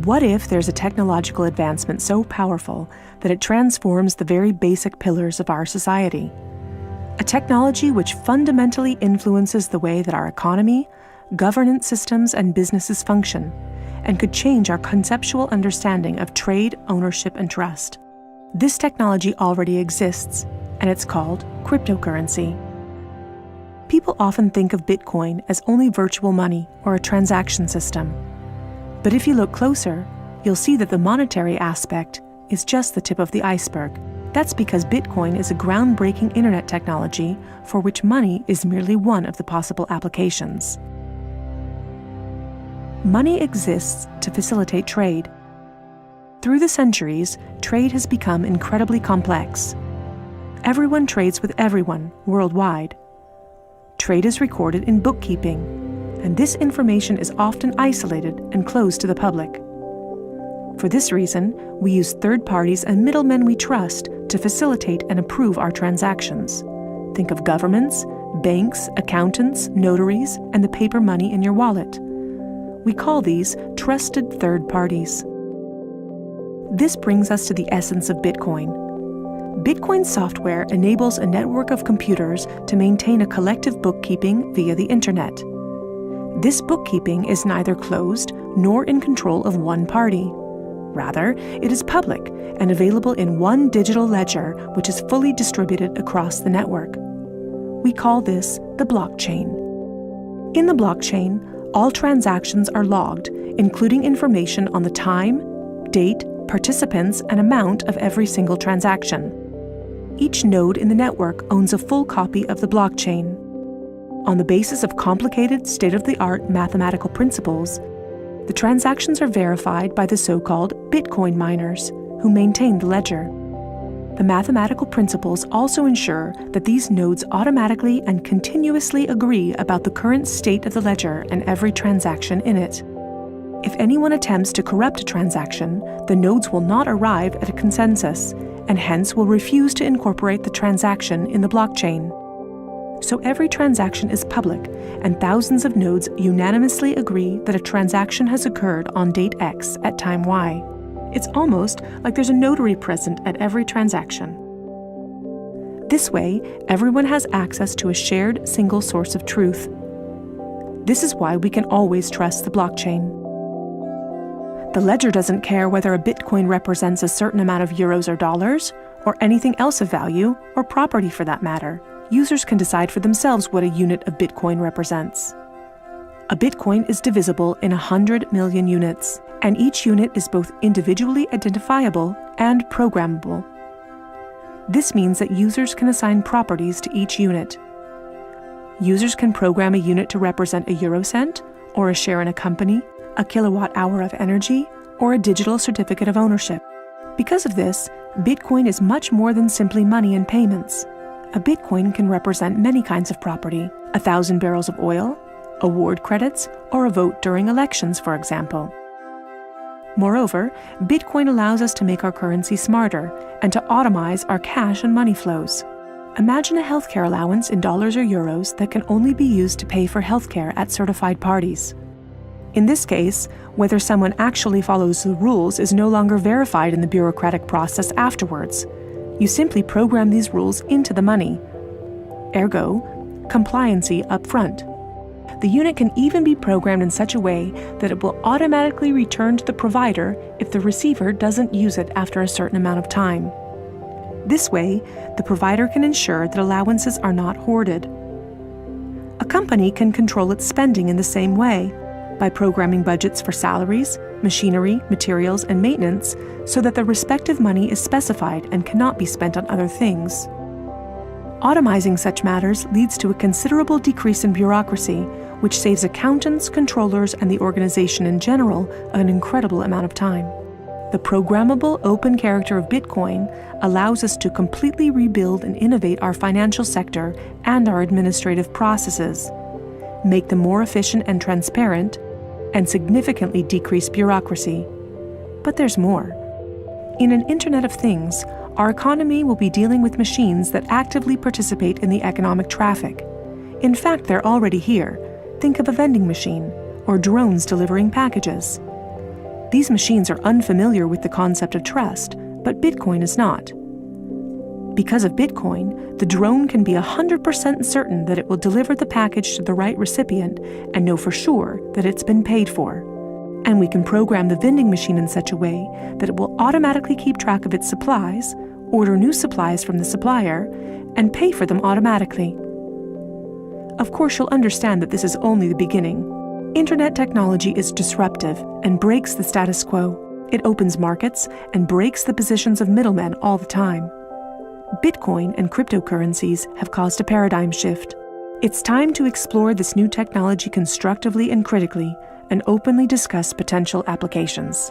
What if there's a technological advancement so powerful that it transforms the very basic pillars of our society? A technology which fundamentally influences the way that our economy, governance systems, and businesses function, and could change our conceptual understanding of trade, ownership, and trust. This technology already exists, and it's called cryptocurrency. People often think of Bitcoin as only virtual money or a transaction system. But if you look closer, you'll see that the monetary aspect is just the tip of the iceberg. That's because Bitcoin is a groundbreaking internet technology for which money is merely one of the possible applications. Money exists to facilitate trade. Through the centuries, trade has become incredibly complex. Everyone trades with everyone worldwide. Trade is recorded in bookkeeping, and this information is often isolated and closed to the public. For this reason, we use third parties and middlemen we trust to facilitate and approve our transactions. Think of governments, banks, accountants, notaries, and the paper money in your wallet. We call these trusted third parties. This brings us to the essence of Bitcoin. Bitcoin software enables a network of computers to maintain a collective bookkeeping via the internet. This bookkeeping is neither closed nor in control of one party. Rather, it is public and available in one digital ledger which is fully distributed across the network. We call this the blockchain. In the blockchain, all transactions are logged, including information on the time, date, participants, and amount of every single transaction. Each node in the network owns a full copy of the blockchain. On the basis of complicated, state-of-the-art mathematical principles, the transactions are verified by the so-called Bitcoin miners, who maintain the ledger. The mathematical principles also ensure that these nodes automatically and continuously agree about the current state of the ledger and every transaction in it. If anyone attempts to corrupt a transaction, the nodes will not arrive at a consensus, and hence will refuse to incorporate the transaction in the blockchain. So every transaction is public, and thousands of nodes unanimously agree that a transaction has occurred on date X at time Y. It's almost like there's a notary present at every transaction. This way, everyone has access to a shared single source of truth. This is why we can always trust the blockchain. The ledger doesn't care whether a Bitcoin represents a certain amount of euros or dollars, or anything else of value, or property for that matter. Users can decide for themselves what a unit of Bitcoin represents. A Bitcoin is divisible in 100 million units, and each unit is both individually identifiable and programmable. This means that users can assign properties to each unit. Users can program a unit to represent a eurocent, or a share in a company, a kilowatt-hour of energy, or a digital certificate of ownership. Because of this, Bitcoin is much more than simply money and payments. A Bitcoin can represent many kinds of property: 1,000 barrels of oil, award credits, or a vote during elections, for example. Moreover, Bitcoin allows us to make our currency smarter and to automize our cash and money flows. Imagine a healthcare allowance in dollars or euros that can only be used to pay for healthcare at certified parties. In this case, whether someone actually follows the rules is no longer verified in the bureaucratic process afterwards. You simply program these rules into the money. Ergo, compliancy up front. The unit can even be programmed in such a way that it will automatically return to the provider if the receiver doesn't use it after a certain amount of time. This way, the provider can ensure that allowances are not hoarded. A company can control its spending in the same way, by programming budgets for salaries, machinery, materials, and maintenance so that the respective money is specified and cannot be spent on other things. Automizing such matters leads to a considerable decrease in bureaucracy, which saves accountants, controllers, and the organization in general an incredible amount of time. The programmable open character of Bitcoin allows us to completely rebuild and innovate our financial sector and our administrative processes, make them more efficient and transparent, and significantly decrease bureaucracy. But there's more. In an Internet of Things, our economy will be dealing with machines that actively participate in the economic traffic. In fact, they're already here. Think of a vending machine, or drones delivering packages. These machines are unfamiliar with the concept of trust, but Bitcoin is not. Because of Bitcoin, the drone can be 100% certain that it will deliver the package to the right recipient and know for sure that it's been paid for. And we can program the vending machine in such a way that it will automatically keep track of its supplies, order new supplies from the supplier, and pay for them automatically. Of course, you'll understand that this is only the beginning. Internet technology is disruptive and breaks the status quo. It opens markets and breaks the positions of middlemen all the time. Bitcoin and cryptocurrencies have caused a paradigm shift. It's time to explore this new technology constructively and critically, and openly discuss potential applications.